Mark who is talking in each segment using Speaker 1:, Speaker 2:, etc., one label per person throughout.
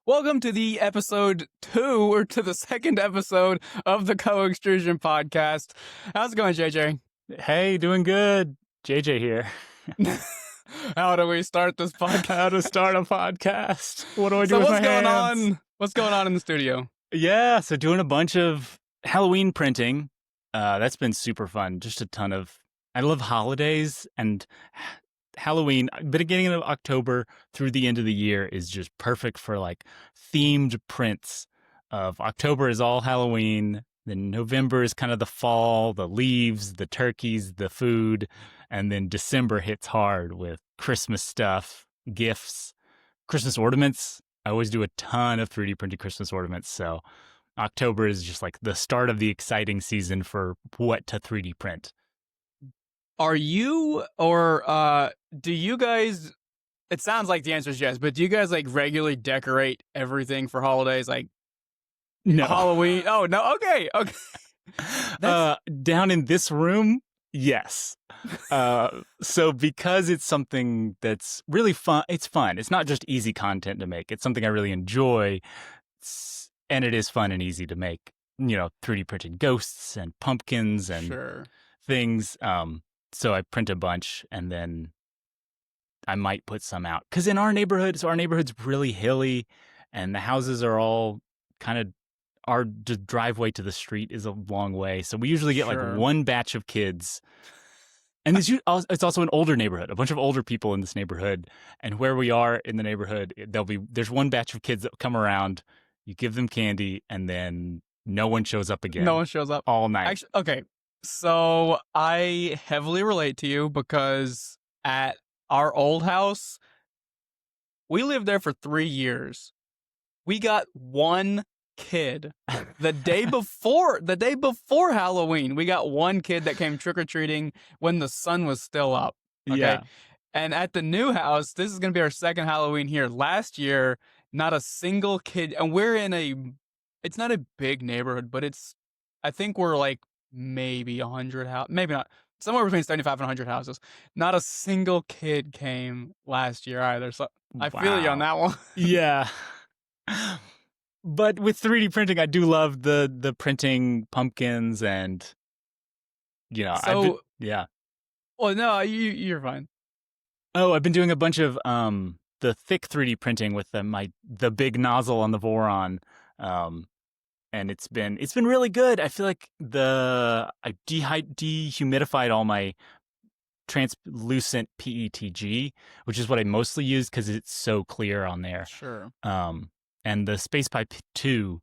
Speaker 1: Welcome to the episode 2, or to the second episode of the Co-Extrusion Podcast. How's it going, JJ?
Speaker 2: Hey, doing good. JJ here.
Speaker 1: How do we start this podcast?
Speaker 2: How to start a podcast. What do I do
Speaker 1: So
Speaker 2: with
Speaker 1: what's
Speaker 2: my
Speaker 1: going
Speaker 2: hands?
Speaker 1: on? What's going on in the studio?
Speaker 2: Yeah, so doing a bunch of Halloween printing. That's been super fun. Just a ton of... I love holidays, and Halloween, beginning of October through the end of the year is just perfect for like themed prints of October is all Halloween. Then November is kind of the fall, the leaves, the turkeys, the food. And then December hits hard with Christmas stuff, gifts, Christmas ornaments. I always do a ton of 3D printed Christmas ornaments. So October is just like the start of the exciting season for what to 3D print.
Speaker 1: Are you, or do you guys, it sounds like the answer is yes, but do you guys like regularly decorate everything for holidays? Like
Speaker 2: No.
Speaker 1: Halloween? Oh, no. Okay.
Speaker 2: Down in this room, yes. So because it's something that's really fun, it's fun. It's not just easy content to make. It's something I really enjoy. And it is fun and easy to make, 3D printed ghosts and pumpkins and things. So I print a bunch and then I might put some out. Because in our neighborhood, our neighborhood's really hilly and the houses are all kind of, our driveway to the street is a long way. So we usually get like one batch of kids. And it's also an older neighborhood, a bunch of older people in this neighborhood. And where we are in the neighborhood, there's one batch of kids that come around, you give them candy, and then no one shows up again.
Speaker 1: No one shows up
Speaker 2: all night.
Speaker 1: Actually, okay. So I heavily relate to you because at our old house, we lived there for 3 years. We got one kid the day before Halloween. We got one kid that came trick-or-treating when the sun was still up. Okay.
Speaker 2: Yeah.
Speaker 1: And at the new house, this is going to be our second Halloween here. Last year, not a single kid, and we're in it's not a big neighborhood, but I think we're like maybe 100 houses, maybe not, somewhere between 75 and 100 houses. Not a single kid came last year either. So I feel you on that one.
Speaker 2: Yeah. But with 3D printing, I do love the printing pumpkins and, yeah.
Speaker 1: Well, no, you're fine.
Speaker 2: Oh, I've been doing a bunch of the thick 3D printing with the big nozzle on the Voron. And it's been really good. I feel like I dehumidified all my translucent PETG, which is what I mostly use because it's so clear on there.
Speaker 1: Sure.
Speaker 2: And the Space Pi 2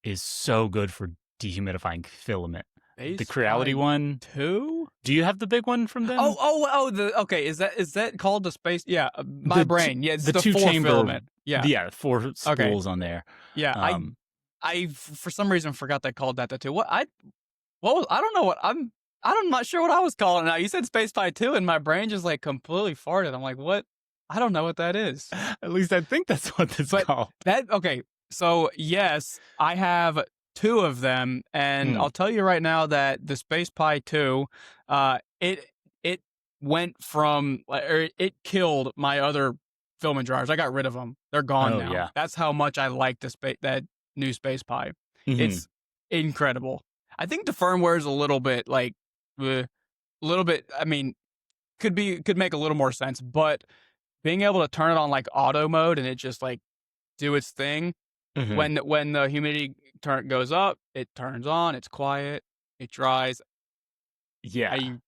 Speaker 2: is so good for dehumidifying filament. The Creality one.
Speaker 1: 2?
Speaker 2: Do you have the big one from them?
Speaker 1: Okay. Is that called the Space? Yeah, my brain. Yeah, it's the
Speaker 2: 2-chamber
Speaker 1: filament. Yeah,
Speaker 2: 4 spools on there.
Speaker 1: Yeah, I for some reason forgot they called that the 2. I don't know what I'm not sure what I was calling it now. You said Space Pi 2 and my brain just like completely farted. I'm like, what? I don't know what that is.
Speaker 2: At least I think that's what it's called.
Speaker 1: Okay. So yes, I have 2 of them, and I'll tell you right now that the Space Pi 2, it went from, or it killed my other filament dryers. I got rid of them. They're gone now. Yeah. That's how much I like that new Space Pi. Mm-hmm. It's incredible. I think the firmware is a little bit like, I mean, could make a little more sense, but being able to turn it on like auto mode and it just like do its thing. Mm-hmm. When the humidity goes up, it turns on, it's quiet, it dries.
Speaker 2: Yeah.
Speaker 1: I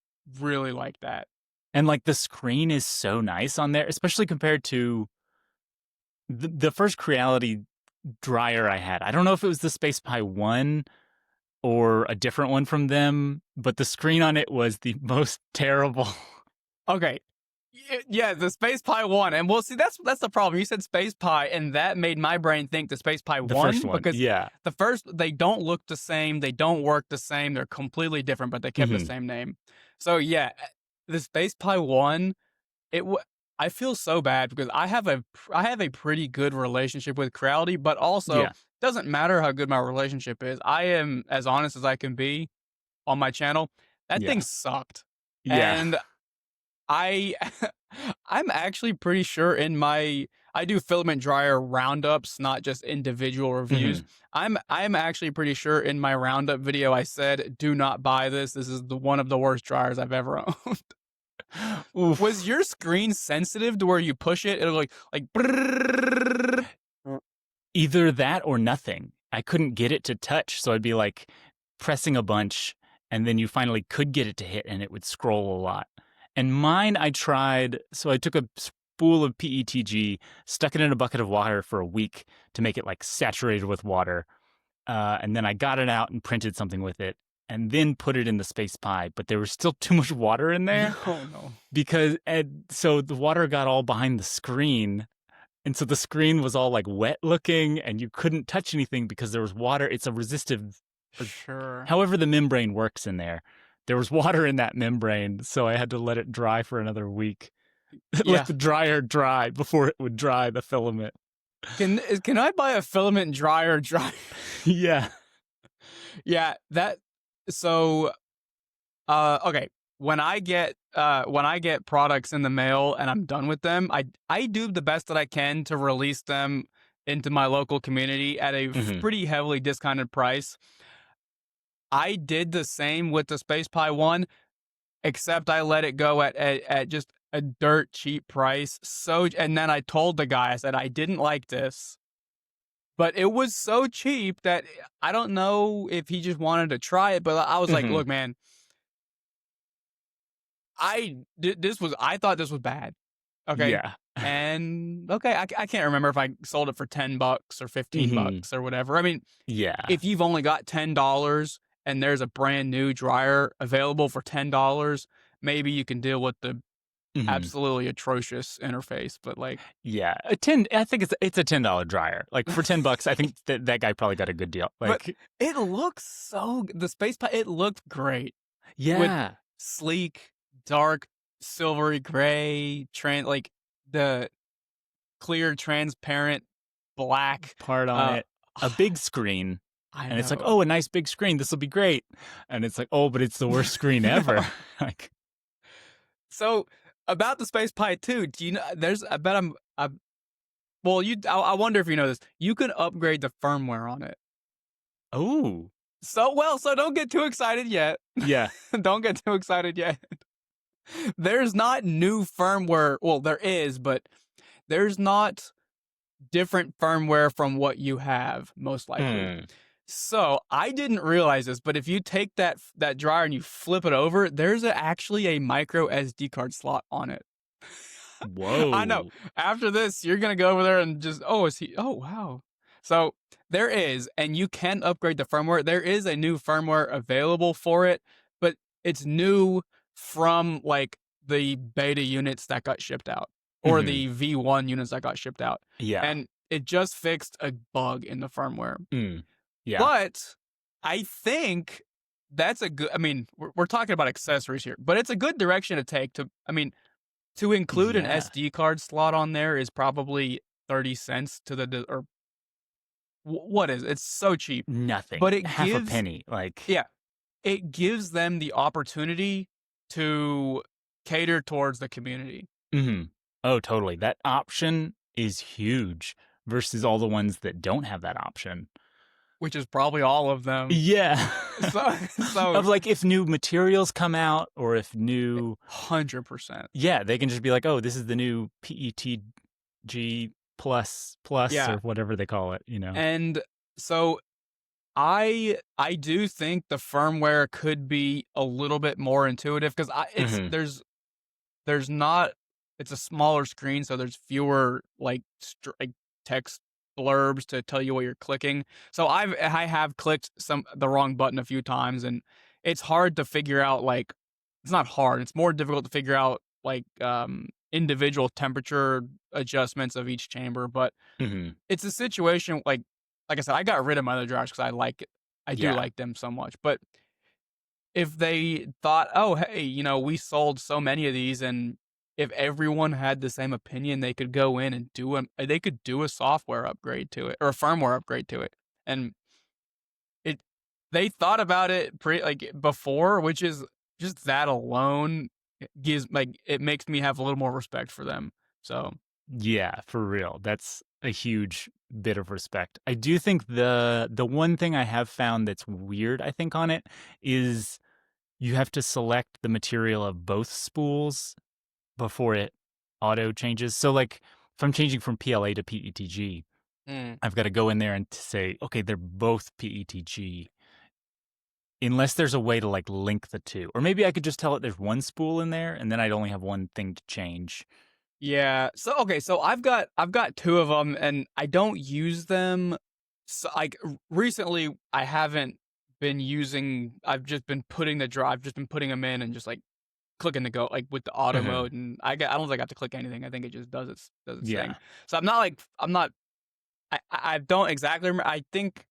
Speaker 1: really like that.
Speaker 2: And like the screen is so nice on there, especially compared to the first Creality dryer I had. I don't know if it was the Space Pi 1 or a different one from them, but the screen on it was the most terrible.
Speaker 1: Okay. Yeah, the Space Pi 1. And we'll see, that's the problem. You said Space Pi, and that made my brain think the Space Pi 1.
Speaker 2: The first one,
Speaker 1: because the first, they don't look the same. They don't work the same. They're completely different, but they kept the same name. So yeah, the Space Pi 1, I feel so bad because I have a pretty good relationship with Creality, but also doesn't matter how good my relationship is. I am as honest as I can be on my channel. That thing sucked. Yeah. And I'm actually pretty sure I do filament dryer roundups, not just individual reviews.
Speaker 2: Mhm.
Speaker 1: I'm actually pretty sure in my roundup video I said, "Do not buy this. This is the one of the worst dryers I've ever owned." Was
Speaker 2: Oof.
Speaker 1: your screen sensitive to where you push it, it'll like brrrr?
Speaker 2: Either that or nothing. I couldn't get it to touch, so I'd be like pressing a bunch, and then you finally could get it to hit, and it would scroll a lot. And mine, I tried. So I took a spool of PETG, stuck it in a bucket of water for a week to make it like saturated with water, and then I got it out and printed something with it, and then put it in the Space Pie. But there was still too much water in there
Speaker 1: No, no.
Speaker 2: because, and so the water got all behind the screen. And so the screen was all like wet looking and you couldn't touch anything because there was water. It's a resistive,
Speaker 1: Sure.
Speaker 2: however the membrane works in there. There was water in that membrane, so I had to let it dry for another week. Let
Speaker 1: Yeah.
Speaker 2: the dryer dry before it would dry the filament.
Speaker 1: Can I buy a filament dryer?
Speaker 2: Yeah.
Speaker 1: Yeah, that so okay. When I get products in the mail and I'm done with them, I do the best that I can to release them into my local community at a
Speaker 2: Mhm.
Speaker 1: pretty heavily discounted price. I did the same with the Space Pie one, except I let it go at just a dirt cheap price. So and then I told the guy, I said I didn't like this, but it was so cheap that I don't know if he just wanted to try it, but I was like,
Speaker 2: Mhm.
Speaker 1: look, man, I thought this was bad. Okay.
Speaker 2: Yeah.
Speaker 1: And okay, I can't remember if I sold it for $10 or 15
Speaker 2: Mhm.
Speaker 1: bucks or whatever. I mean,
Speaker 2: Yeah.
Speaker 1: if you've only got $10 and there's a brand new dryer available for $10, maybe you can deal with the
Speaker 2: Mhm.
Speaker 1: absolutely atrocious interface. But like,
Speaker 2: Yeah. I think it's a $10 dryer. Like for $10, I think that guy probably got a good deal.
Speaker 1: but
Speaker 2: Like,
Speaker 1: it looks the Space Pie. It looked great with
Speaker 2: yeah.
Speaker 1: sleek, dark, silvery gray, like the clear, transparent, black.
Speaker 2: Part on
Speaker 1: Uh,
Speaker 2: it, a big screen.
Speaker 1: I
Speaker 2: And it's like,
Speaker 1: know.
Speaker 2: oh, a nice big screen. This will be great. And it's like, oh, but it's the worst screen ever.
Speaker 1: No.
Speaker 2: Like,
Speaker 1: So about the Space Pie 2, do you know? There's, I bet well, I wonder if you know this. You can upgrade the firmware on it.
Speaker 2: oh,
Speaker 1: So don't get too excited yet.
Speaker 2: yeah.
Speaker 1: Don't get too excited yet. There's not new firmware. Well, there is, but there's not different firmware from what you have, most likely.
Speaker 2: Hmm.
Speaker 1: So I didn't realize this, but if you take that dryer and you flip it over, there's actually a micro SD card slot on it. I know.
Speaker 2: Whoa.
Speaker 1: After this, you're gonna go over there and just, oh, is he? Oh, wow. So there is, and you can upgrade the firmware. There is a new firmware available for it, but it's new from like the beta units that got shipped out or
Speaker 2: Hmm.
Speaker 1: the V1 units that got shipped out,
Speaker 2: Yeah.
Speaker 1: and it just fixed a bug in the firmware.
Speaker 2: Mm. Yeah.
Speaker 1: But I think that's a good. I mean, we're talking about accessories here, but it's a good direction to take. I mean, to include an
Speaker 2: Yeah.
Speaker 1: SD card slot on there is probably 30 cents to or what is it? It's so cheap.
Speaker 2: Nothing.
Speaker 1: But it
Speaker 2: Half a
Speaker 1: gives
Speaker 2: penny. Like,
Speaker 1: yeah, it gives them the opportunity to cater towards the community,
Speaker 2: hmm. Oh, totally. That option is huge versus all the ones that don't have that option.
Speaker 1: which is probably all of them.
Speaker 2: Yeah.
Speaker 1: So
Speaker 2: Of like if new materials come out or if new
Speaker 1: 100%.
Speaker 2: yeah, they can just be like, "Oh, this is the new PETG plus
Speaker 1: Yeah.
Speaker 2: or whatever they call it, you know."
Speaker 1: And so I do think the firmware could be a little bit more intuitive because
Speaker 2: Mhm.
Speaker 1: there's not, it's a smaller screen, so there's fewer like text blurbs to tell you what you're clicking. So I have clicked the wrong button a few times, and it's hard to figure out, like, it's not hard, it's more difficult to figure out like individual temperature adjustments of each chamber. But
Speaker 2: Mhm.
Speaker 1: it's a situation like I said, I got rid of my other dryers because I do
Speaker 2: Yeah.
Speaker 1: like them so much. But if they thought, oh, hey, we sold so many of these, and if everyone had the same opinion, they could go in and they could do a software upgrade to it or a firmware upgrade to it. And it, they thought about it like before, which is just that alone gives, like, it makes me have a little more respect for them. So
Speaker 2: Yeah, for real. That's a huge bit of respect. I do think the one thing I have found that's weird, I think, on it is you have to select the material of both spools before it auto changes. So like if I'm changing from PLA to PETG,
Speaker 1: Mm.
Speaker 2: I've got to go in there and say, okay, they're both PETG. Unless there's a way to like link the two. Or maybe I could just tell it there's one spool in there and then I'd only have one thing to change.
Speaker 1: Yeah. So okay, so I've got two of them, and I don't use them. So like recently, I haven't been using. I've just been putting them in and just like clicking to go like with the auto
Speaker 2: Uh-huh.
Speaker 1: mode, and I don't think I have to click anything. I think it just does its thing.
Speaker 2: Yeah.
Speaker 1: So I'm not. I don't exactly remember. I think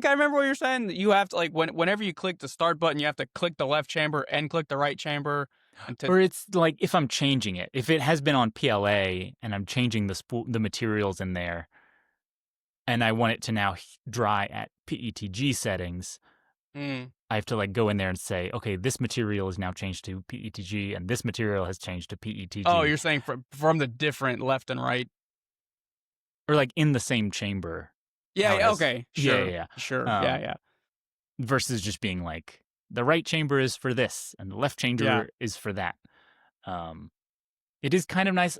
Speaker 1: I remember what you're saying. You have to like whenever you click the start button, you have to click the left chamber and click the right chamber, and to
Speaker 2: Or it's like if I'm changing it, if it has been on PLA and I'm changing the materials in there, and I want it to now dry at PETG settings,
Speaker 1: mm.
Speaker 2: I have to like go in there and say, okay, this material is now changed to PETG, and this material has changed to
Speaker 1: Oh,
Speaker 2: PETG,
Speaker 1: you're saying from the different left and right.
Speaker 2: or like in the same chamber.
Speaker 1: Yeah,
Speaker 2: How it
Speaker 1: yeah,
Speaker 2: has,
Speaker 1: okay.
Speaker 2: yeah, yeah,
Speaker 1: Sure. Sure.
Speaker 2: yeah.
Speaker 1: Yeah, yeah.
Speaker 2: Versus just being like the right chamber is for this and the left
Speaker 1: Yeah.
Speaker 2: chamber is for that. Um, it is kind of nice.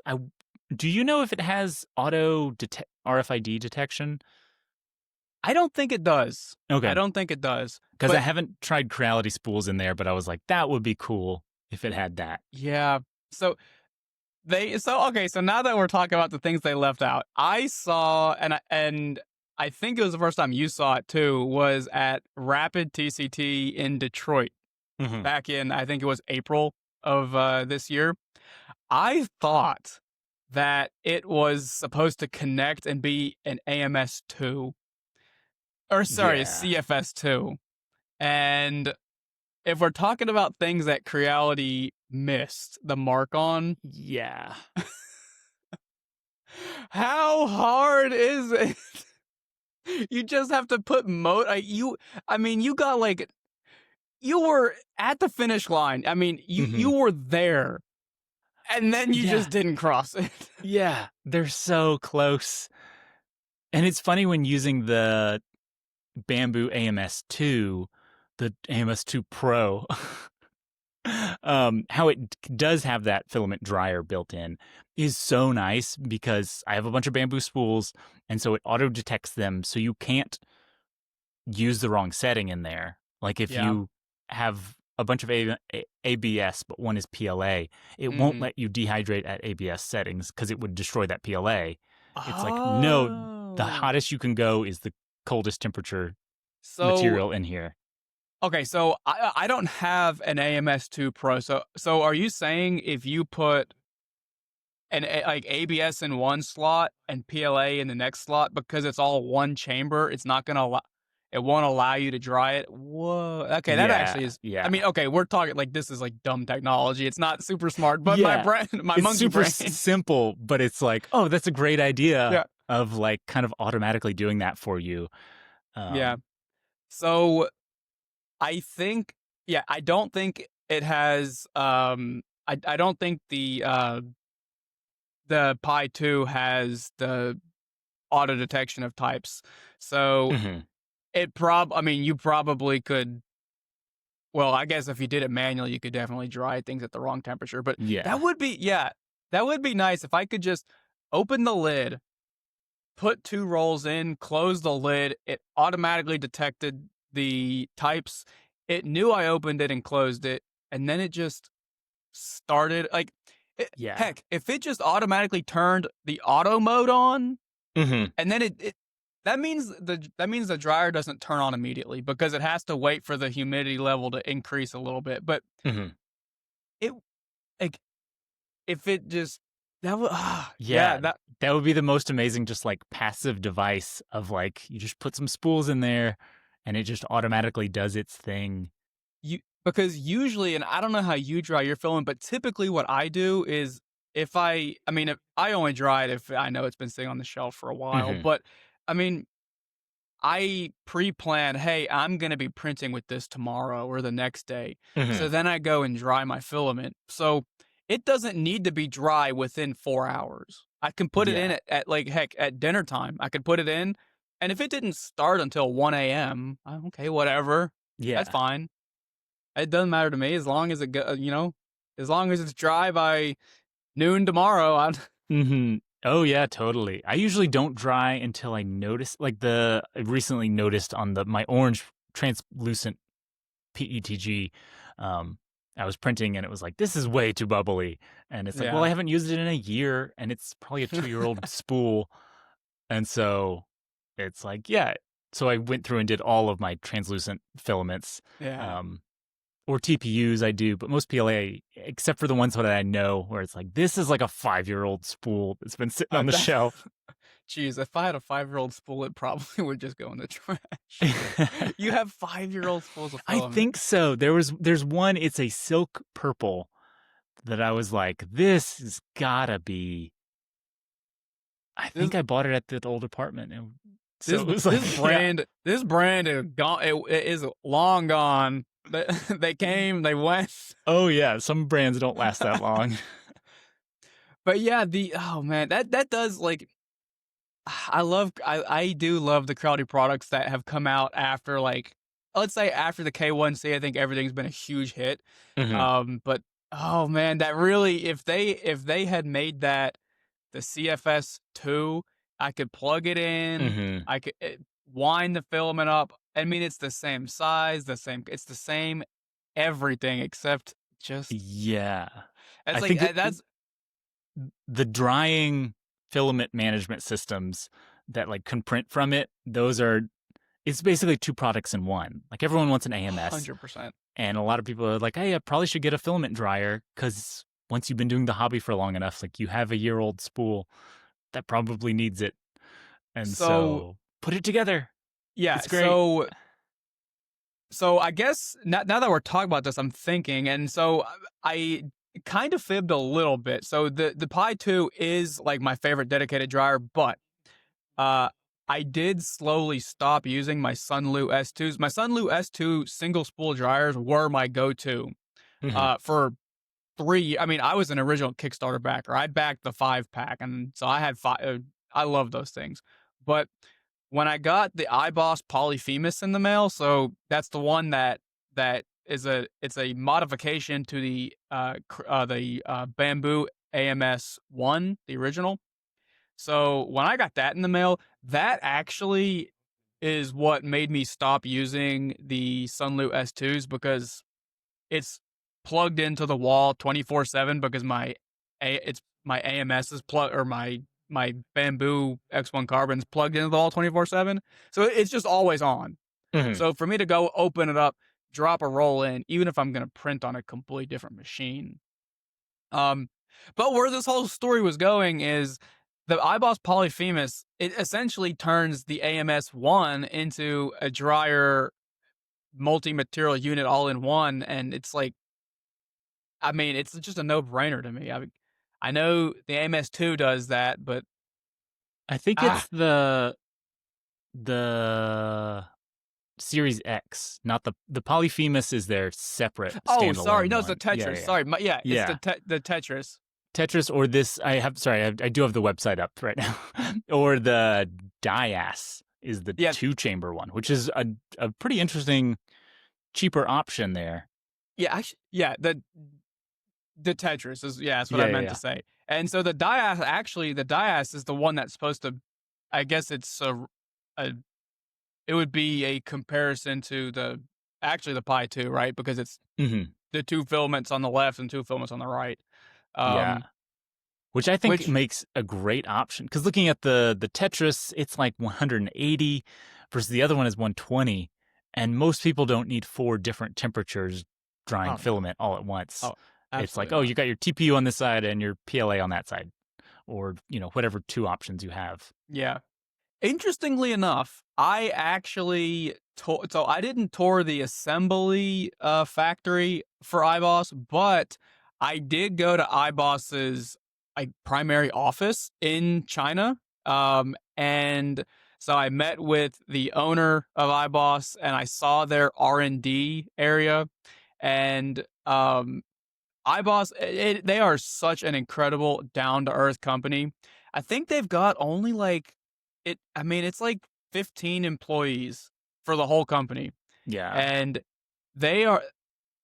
Speaker 2: Do you know if it has RFID detection?
Speaker 1: I don't think it does. I
Speaker 2: Okay,
Speaker 1: don't think it does.
Speaker 2: because I
Speaker 1: But
Speaker 2: haven't tried Creality spools in there, but I was like, that would be cool if it had that.
Speaker 1: yeah. So okay, so now that we're talking about the things they left out, I saw and I think it was the first time you saw it too, was at Rapid TCT in Detroit
Speaker 2: Mm-hmm.
Speaker 1: back in I think it was April of this year. I thought that it was supposed to connect and be an AMS2 or sorry, a
Speaker 2: Yeah,
Speaker 1: CFS2. And if we're talking about things that Creality missed the mark on,
Speaker 2: yeah,
Speaker 1: how hard is it? You just have to put I mean, you got like you were at the finish line. I mean,
Speaker 2: mm-hmm.
Speaker 1: you were there, and then you
Speaker 2: Yeah,
Speaker 1: just didn't cross it.
Speaker 2: yeah. They're so close, and it's funny when using the Bamboo AMS2, the AMS2 Pro. How it does have that filament dryer built in is so nice because I have a bunch of bamboo spools, and so it auto detects them, so you can't use the wrong setting in there. Like if
Speaker 1: Yeah.
Speaker 2: you have a bunch of ABS, but one is PLA, it won't
Speaker 1: Mm.
Speaker 2: let you dehydrate at ABS settings because it would destroy that PLA. It's like, no, the
Speaker 1: Oh.
Speaker 2: hottest you can go is the coldest temperature
Speaker 1: So
Speaker 2: material in here.
Speaker 1: okay, so I don't have an AMS2 Pro. So are you saying if you put like ABS in one slot and PLA in the next slot because it's all one chamber, it's not gonna allow it won't allow you to dry it? Whoa. Okay, that
Speaker 2: Yeah,
Speaker 1: actually is. I
Speaker 2: yeah.
Speaker 1: mean, okay, we're talking like this is like dumb technology. It's not super smart, but my
Speaker 2: Yeah,
Speaker 1: brain, my
Speaker 2: it's
Speaker 1: monkey
Speaker 2: super
Speaker 1: brain.
Speaker 2: simple, but it's like, oh, that's a great idea
Speaker 1: Yeah,
Speaker 2: of like kind of automatically doing that for you.
Speaker 1: yeah.
Speaker 2: Um,
Speaker 1: So I think, yeah, I don't think it has. I don't think the Pi 2 has the auto detection of types. So
Speaker 2: mhm.
Speaker 1: I mean, you probably could. Well, I guess if you did it manually, you could definitely dry things at the wrong temperature. But
Speaker 2: Yeah,
Speaker 1: that would be nice if I could just open the lid, put two rolls in, close the lid. It automatically detected the types. It knew I opened it and closed it, and then it just started like.
Speaker 2: yeah.
Speaker 1: Heck, if it just automatically turned the auto mode on,
Speaker 2: Hmm.
Speaker 1: and then it that means the dryer doesn't turn on immediately because it has to wait for the humidity level to increase a little bit. But
Speaker 2: Hmm.
Speaker 1: it like if it just that would yeah
Speaker 2: Yeah,
Speaker 1: that
Speaker 2: that would be the most amazing, just like passive device of like you just put some spools in there and it just automatically does its thing.
Speaker 1: you because usually, and I don't know how you dry your filament, but typically what I do is I mean if I only dry it if I know it's been sitting on the shelf for a while,
Speaker 2: Hmm.
Speaker 1: but I mean I pre-plan, hey, I'm going to be printing with this tomorrow or the next day.
Speaker 2: Hmm.
Speaker 1: So then I go and dry my filament. So it doesn't need to be dry within 4 hours. I can put it in
Speaker 2: Yeah.
Speaker 1: at like heck at dinner time. I could put it in, and if it didn't start until 1 a.m., okay, whatever, that's
Speaker 2: Yeah.
Speaker 1: fine. It doesn't matter to me as long as as long as it's dry by noon tomorrow.
Speaker 2: Mm-hmm. Oh yeah, totally. I usually don't dry until I notice, like I recently noticed on my orange translucent PETG, um, I was printing and it was like, this is way too bubbly. And it's like, well,
Speaker 1: Yeah.
Speaker 2: I haven't used it in a year and it's probably a 2-year-old spool. And so it's like, yeah. So I went through and did all of my translucent filaments.
Speaker 1: Yeah.
Speaker 2: Um, or TPUs I do, but most PLA, except for the ones that I know where it's like, this is like a 5-year-old spool that's been sitting on the
Speaker 1: That,
Speaker 2: shelf.
Speaker 1: geez, if I had a 5-year-old spool, it probably would just go in the trash. You have 5-year-old spools of
Speaker 2: I
Speaker 1: filament.
Speaker 2: think so. There's one, it's a silk purple that I was like, this has gotta be. I
Speaker 1: This
Speaker 2: think I bought it at the old apartment. And so
Speaker 1: this
Speaker 2: it was
Speaker 1: this
Speaker 2: like, yeah.
Speaker 1: brand this brand is gone. It is long gone. They came, they went.
Speaker 2: Oh yeah, some brands don't last that long.
Speaker 1: But yeah, the oh man, that does like I do love the quality products that have come out after like let's say after the K1C. I think everything's been a huge hit.
Speaker 2: Hmm.
Speaker 1: But oh man, that really if they had made that the CFS2, I could plug it in,
Speaker 2: Hmm.
Speaker 1: I could wind the filament up. I mean, it's the same size, it's the same everything except just
Speaker 2: Yeah.
Speaker 1: it's
Speaker 2: I
Speaker 1: like
Speaker 2: think the drying filament management systems that like can print from it, it's basically two products in one. Like everyone wants an AMS,
Speaker 1: 100%.
Speaker 2: and a lot of people are like, hey, I probably should get a filament dryer because once you've been doing the hobby for long enough, like you have a year-old spool that probably needs it. And
Speaker 1: So
Speaker 2: so put it together.
Speaker 1: yeah,
Speaker 2: It's great.
Speaker 1: so I guess now that we're talking about this, I'm thinking, and so I kind of fibbed a little bit. So the Pi 2 is like my favorite dedicated dryer, but uh, I did slowly stop using my Sunlu S2s. My Sunlu S2 single spool dryers were my go-to
Speaker 2: Hmm.
Speaker 1: for 3. I mean, I was an original Kickstarter backer. I backed the 5 pack, and so I had 5. I love those things, but when I got the iBoss Polyphemus in the mail, so that's the one that is a modification to the Bamboo AMS 1, the original. So when I got that in the mail, that actually is what made me stop using the Sunlu S2s because it's plugged into the wall 24/7 because my AMS is plug or my Bamboo X1 Carbon's plugged into the wall 24/7. So it's just always on.
Speaker 2: Hmm.
Speaker 1: So for me to go open it up, drop a roll in, even if I'm going to print on a completely different machine. Um, but where this whole story was going is the iBoss Polyphemus, it essentially turns the AMS 1 into a dryer multi-material unit all in one. And it's like, I mean, it's just a no-brainer to me. I know the AMS2 does that, but
Speaker 2: I think
Speaker 1: ah,
Speaker 2: it's the Series X, not the Polyphemus is their separate
Speaker 1: oh, sorry,
Speaker 2: standalone
Speaker 1: no, it's the
Speaker 2: one. Yeah,
Speaker 1: Tetris.
Speaker 2: yeah,
Speaker 1: Sorry, yeah, it's
Speaker 2: yeah.
Speaker 1: the Tetris.
Speaker 2: Tetris or this. I do have the website up right now. Or the Dias is the
Speaker 1: Yeah,
Speaker 2: 2-chamber one, which is a pretty interesting, cheaper option there.
Speaker 1: yeah, actually, yeah, the Tetris is that's what I
Speaker 2: Yeah, yeah,
Speaker 1: meant to
Speaker 2: yeah.
Speaker 1: say. And so the Dias is the one that's supposed to. I guess it's a it would be a comparison to the Pi 2, right? Because it's
Speaker 2: Hmm.
Speaker 1: the two filaments on the left and two filaments on the right.
Speaker 2: Yeah.
Speaker 1: Um,
Speaker 2: Which I think
Speaker 1: which
Speaker 2: makes a great option because looking at the Tetris, it's like 180 versus the other one is 120, and most people don't need 4 different temperatures drying
Speaker 1: oh no,
Speaker 2: filament all at once.
Speaker 1: oh
Speaker 2: It's like,
Speaker 1: absolutely
Speaker 2: oh,
Speaker 1: not.
Speaker 2: you got your TPU on this side and your PLA on that side, or whatever 2 options you have.
Speaker 1: Yeah. Interestingly enough, I actually so I didn't tour the assembly factory for iBoss, but I did go to iBoss's like primary office in China. And so I met with the owner of iBoss and I saw their R&D area and iBoss, they are such an incredible down to earth company. I think they've got only like it. I mean, it's like 15 employees for the whole company,
Speaker 2: Yeah.
Speaker 1: and they are.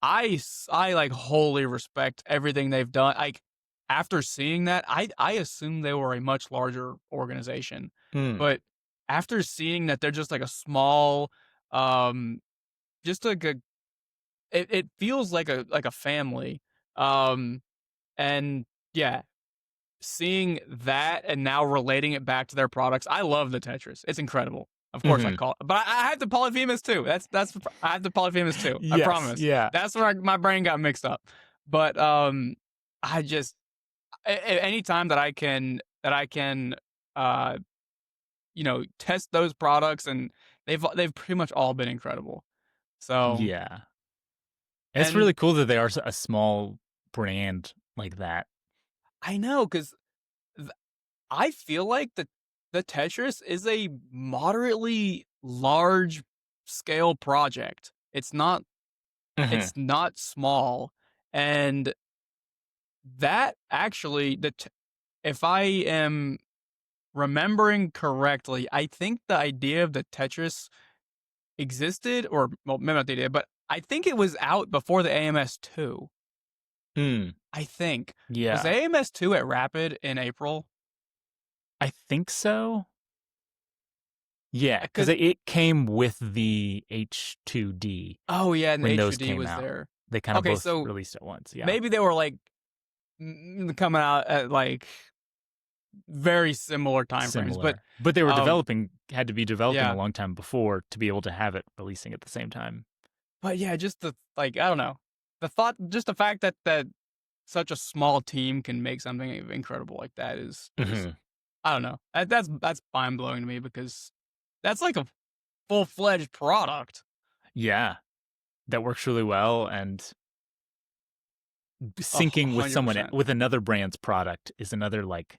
Speaker 1: I like wholly respect everything they've done. Like after seeing that, I assumed they were a much larger organization,
Speaker 2: Mm.
Speaker 1: but after seeing that they're just like a small, um, just like a it feels like a family. Um, and yeah, seeing that and now relating it back to their products, I love the Tetris. It's incredible. Of course, I
Speaker 2: Hmm.
Speaker 1: call it, but I have the Polyphemus too. That's I have the Polyphemus too. I
Speaker 2: Yes.
Speaker 1: promise.
Speaker 2: Yeah.
Speaker 1: That's where my brain got mixed up. But I just any time that I can uh test those products, and they've pretty much all been incredible. So
Speaker 2: Yeah. It's
Speaker 1: and
Speaker 2: really cool that they are a small brand like that.
Speaker 1: I know because I feel like the Tetris is a moderately large scale project.
Speaker 2: Hmm.
Speaker 1: It's not small, and that actually if I am remembering correctly, I think the idea of the Tetris existed, or well, maybe not the idea, but I think it was out before the AMS two.
Speaker 2: Hmm.
Speaker 1: I think was
Speaker 2: Yeah.
Speaker 1: AMS two at Rapid in April
Speaker 2: I think so. Yeah, because
Speaker 1: because
Speaker 2: it came with the H2D
Speaker 1: oh yeah, and the
Speaker 2: when those
Speaker 1: H2D
Speaker 2: came
Speaker 1: was
Speaker 2: out.
Speaker 1: there.
Speaker 2: They kind of
Speaker 1: Okay,
Speaker 2: both
Speaker 1: so
Speaker 2: released at once. Yeah.
Speaker 1: maybe they were like coming out at like very similar time frames. But
Speaker 2: Similar. But they were
Speaker 1: um
Speaker 2: had to be developing a
Speaker 1: yeah.
Speaker 2: long time before to be able to have it releasing at the same time.
Speaker 1: But yeah, just the like I don't know. The thought just the fact that such a small team can make something incredible like that is
Speaker 2: Hmm.
Speaker 1: I don't know. That's mind blowing to me because that's like a full fledged product.
Speaker 2: Yeah. That works really well, and
Speaker 1: A
Speaker 2: syncing with
Speaker 1: hundred
Speaker 2: someone
Speaker 1: percent.
Speaker 2: with another brand's product is another like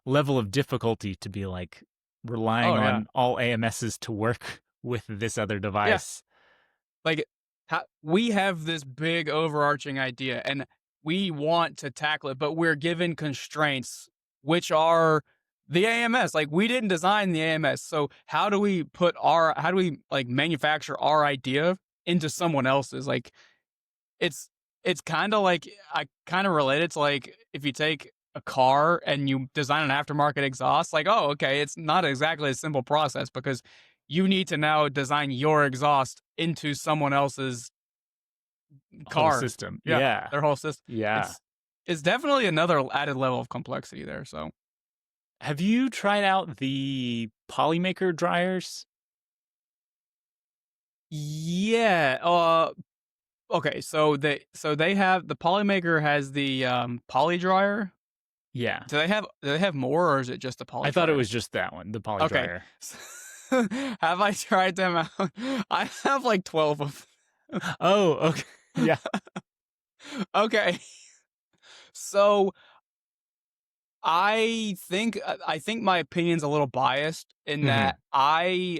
Speaker 2: level of difficulty to be like relying
Speaker 1: Oh yeah.
Speaker 2: on all AMSs to work with this other
Speaker 1: Yeah.
Speaker 2: device.
Speaker 1: Like we have this big overarching idea and we want to tackle it, but we're given constraints, which are the AMS. Like we didn't design the AMS. So how do we like manufacture our idea into someone else's? Like it's, it's kind of like, I kind of relate it to like, if you take a car and you design an aftermarket exhaust, like, oh, okay, it's not exactly a simple process because you need to now design your exhaust into someone else's
Speaker 2: Whole
Speaker 1: car.
Speaker 2: system.
Speaker 1: Yeah,
Speaker 2: Yeah.
Speaker 1: their whole system.
Speaker 2: Yeah.
Speaker 1: It's definitely another added level of complexity there. So
Speaker 2: Have you tried out the Polymaker dryers?
Speaker 1: yeah. Okay. So they have the Polymaker has the Poly dryer.
Speaker 2: Yeah.
Speaker 1: Do they have more, or is it just the Poly
Speaker 2: I thought it
Speaker 1: dryer?
Speaker 2: was just that one, the Poly
Speaker 1: Okay.
Speaker 2: dryer.
Speaker 1: Have I tried them out? I have like 12 of them.
Speaker 2: Oh, okay. Yeah.
Speaker 1: Okay. So I think my opinion's a little biased in
Speaker 2: Hmm.
Speaker 1: that I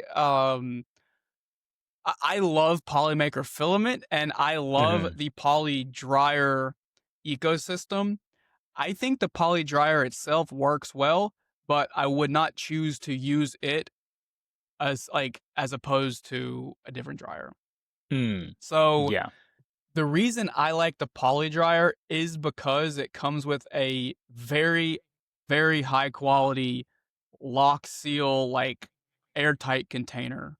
Speaker 1: love Polymaker Filament and I love
Speaker 2: Hmm.
Speaker 1: the Poly Dryer ecosystem. I think the Poly Dryer itself works well, but I would not choose to use it as opposed to a different dryer.
Speaker 2: Mm.
Speaker 1: So
Speaker 2: Yeah.
Speaker 1: the reason I like the Poly Dryer is because it comes with a very, very high quality lock seal, like airtight container.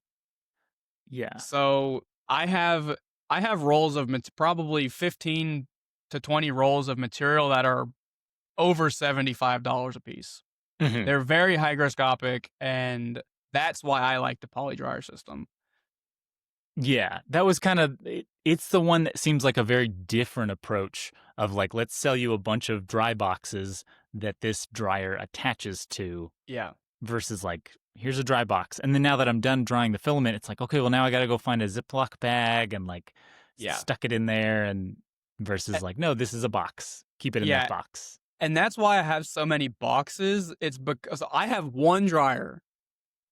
Speaker 2: Yeah.
Speaker 1: So I have rolls of probably 15 to 20 rolls of material that are over $75 a piece.
Speaker 2: Hmm.
Speaker 1: They're very hygroscopic, and that's why I like the Poly Dryer system.
Speaker 2: Yeah, that was kind of it's the one that seems like a very different approach of like let's sell you a bunch of dry boxes that this dryer attaches to
Speaker 1: Yeah.
Speaker 2: versus like here's a dry box. And then now that I'm done drying the filament, it's like okay, well now I got to go find a Ziploc bag and like
Speaker 1: Yeah.
Speaker 2: stuck it in there and
Speaker 1: Uh,
Speaker 2: versus like no, this is a box. Keep it in that
Speaker 1: Yeah,
Speaker 2: box.
Speaker 1: and that's why I have so many boxes. It's because I have one dryer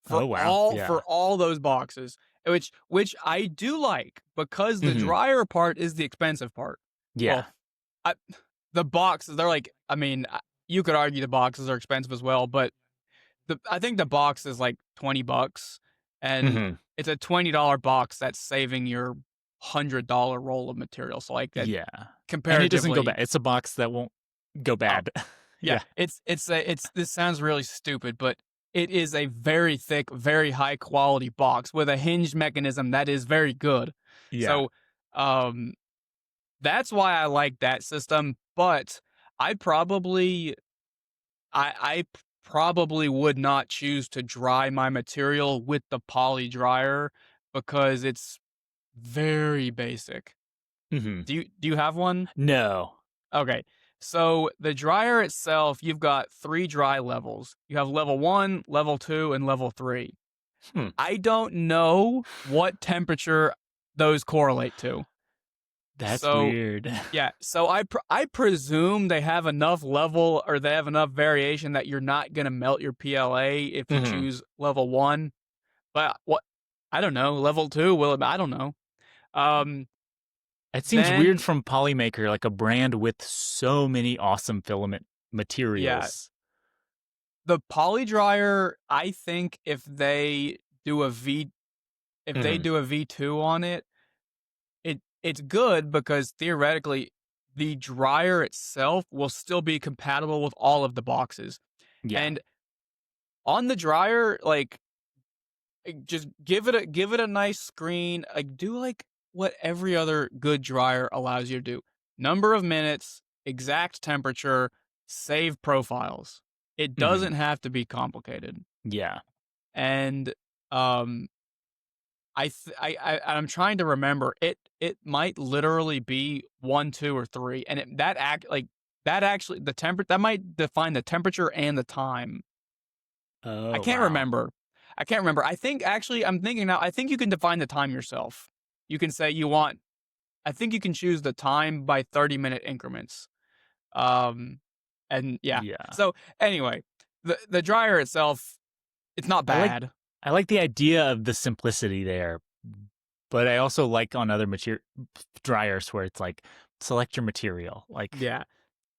Speaker 1: for
Speaker 2: Oh wow.
Speaker 1: all
Speaker 2: Yeah.
Speaker 1: for all those boxes, which I do like because the
Speaker 2: Hmm.
Speaker 1: dryer part is the expensive part. Well,
Speaker 2: Yeah.
Speaker 1: I, the boxes, they're like, I mean, you could argue the boxes are expensive as well, but I think the box is like $20, and
Speaker 2: Mm-hmm.
Speaker 1: it's a $20 box that's saving your $100 roll of material. So like that
Speaker 2: Yeah. And it doesn't go bad.
Speaker 1: comparatively,
Speaker 2: It's a box that won't go
Speaker 1: oh
Speaker 2: bad.
Speaker 1: yeah,
Speaker 2: Yeah.
Speaker 1: it's this sounds really stupid, but it is a very thick, very high quality box with a hinged mechanism that is very good.
Speaker 2: Yeah.
Speaker 1: So um that's why I like that system, but I probably I probably would not choose to dry my material with the poly dryer because it's very basic.
Speaker 2: Mm-hmm.
Speaker 1: Do you have one?
Speaker 2: No.
Speaker 1: Okay. So the dryer itself, you've got 3 dry levels. You have level 1, level 2, and level 3.
Speaker 2: Hmm.
Speaker 1: I don't know what temperature those correlate to.
Speaker 2: That's
Speaker 1: So
Speaker 2: weird.
Speaker 1: yeah, so I presume they have enough level or they have enough variation that you're not gonna melt your PLA if you
Speaker 2: Mm-hmm.
Speaker 1: choose level 1. But what I don't know, level 2 will it I don't know. Um,
Speaker 2: It seems weird
Speaker 1: then
Speaker 2: from Polymaker, like a brand with so many awesome filament
Speaker 1: yeah,
Speaker 2: materials.
Speaker 1: the poly dryer, I think do a V if they
Speaker 2: Mm-hmm.
Speaker 1: do a V2 on it, it's good because theoretically the dryer itself will still be compatible with all of the boxes.
Speaker 2: Yeah.
Speaker 1: And on the dryer, like just give it a nice screen. Like do like what every other good dryer allows you to do. Number of minutes, exact temperature, save profiles. It
Speaker 2: Mm-hmm.
Speaker 1: doesn't have to be complicated.
Speaker 2: Yeah.
Speaker 1: And um I'm trying to remember. It might literally be 1, 2, or 3, and that actually the temper that might define the temperature and the time. I
Speaker 2: Oh,
Speaker 1: can't
Speaker 2: wow.
Speaker 1: remember. I can't remember. I think actually I'm thinking now. I think you can define the time yourself. You can say you want. I think you can choose the time by 30-minute increments. Um, and yeah.
Speaker 2: Yeah.
Speaker 1: So anyway, the dryer itself, it's not
Speaker 2: I like
Speaker 1: bad.
Speaker 2: I like the idea of the simplicity there, but I also like on other material dryers where it's like select your material, like
Speaker 1: Yeah.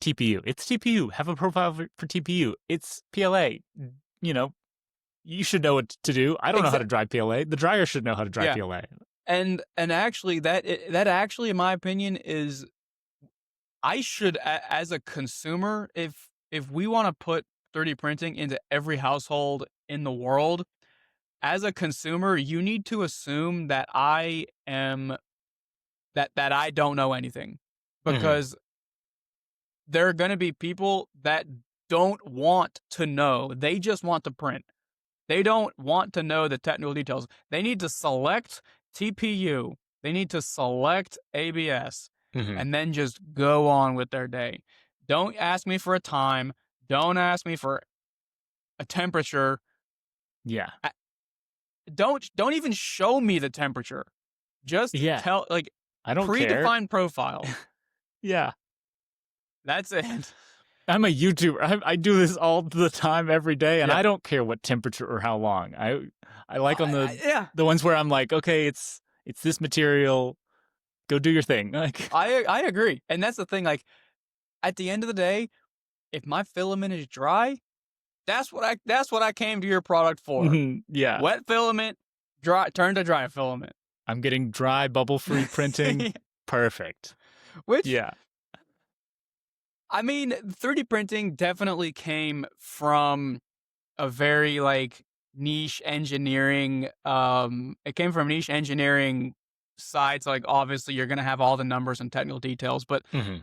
Speaker 2: TPU. It's TPU. Have a profile for TPU. It's PLA. You know, you should know what to do. I don't know how to
Speaker 1: Exactly.
Speaker 2: dry PLA. The dryer should know how to dry
Speaker 1: Yeah.
Speaker 2: PLA.
Speaker 1: And actually that actually in my opinion is I should as a consumer if we want to put 3D printing into every household in the world, as a consumer, you need to assume that I don't know anything
Speaker 2: Mm-hmm.
Speaker 1: because there are going to be people that don't want to know. They just want to print. They don't want to know the technical details. They need to select TPU. They need to select ABS
Speaker 2: Mm-hmm.
Speaker 1: and then just go on with their day. Don't ask me for a time. Don't ask me for a temperature.
Speaker 2: Yeah.
Speaker 1: Don't even show me the temperature. Just
Speaker 2: Yeah.
Speaker 1: tell like
Speaker 2: I don't care.
Speaker 1: predefined profile.
Speaker 2: Yeah.
Speaker 1: That's it.
Speaker 2: I'm a YouTuber. I do this all the time, every day, and
Speaker 1: Yeah.
Speaker 2: I don't care what temperature or how long. I like on
Speaker 1: Yeah.
Speaker 2: the ones where I'm like, okay, it's this material. Go do your thing. Like,
Speaker 1: I agree. And that's the thing like at the end of the day, if my filament is dry, that's what I came to your product for.
Speaker 2: yeah,
Speaker 1: Wet filament, dry turn to dry filament.
Speaker 2: I'm getting dry, bubble-free printing. Perfect.
Speaker 1: Which
Speaker 2: Yeah.
Speaker 1: I mean, 3D printing definitely came from a very like niche engineering it came from niche engineering sides like obviously you're going to have all the numbers and technical details, but
Speaker 2: hmm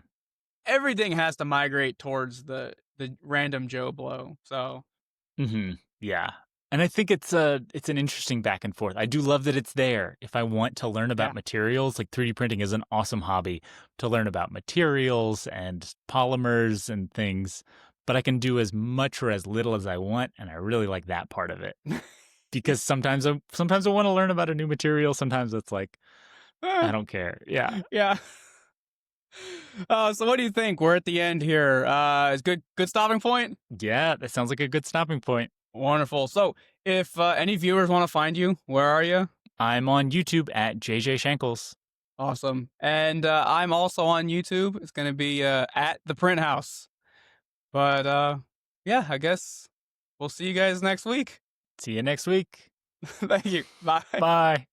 Speaker 1: everything has to migrate towards the random Joe Blow. So,
Speaker 2: Yeah. And I think it's an interesting back and forth. I do love that it's there. If I want to learn about
Speaker 1: yeah.
Speaker 2: materials, like 3D printing is an awesome hobby to learn about materials and polymers and things, but I can do as much or as little as I want, and I really like that part of it. Because sometimes I want to learn about a new material, sometimes it's like I don't care. Yeah.
Speaker 1: Yeah. So what do you think? We're at the end here. Is good stopping point?
Speaker 2: Yeah, that sounds like a good stopping point.
Speaker 1: Wonderful. So if any viewers want to find you, where are you?
Speaker 2: I'm on YouTube at JJ Shankles.
Speaker 1: Awesome. And I'm also on YouTube. It's going to be at the Print House. But yeah, I guess we'll see you guys next week.
Speaker 2: See you next week.
Speaker 1: Thank you. Bye.
Speaker 2: Bye.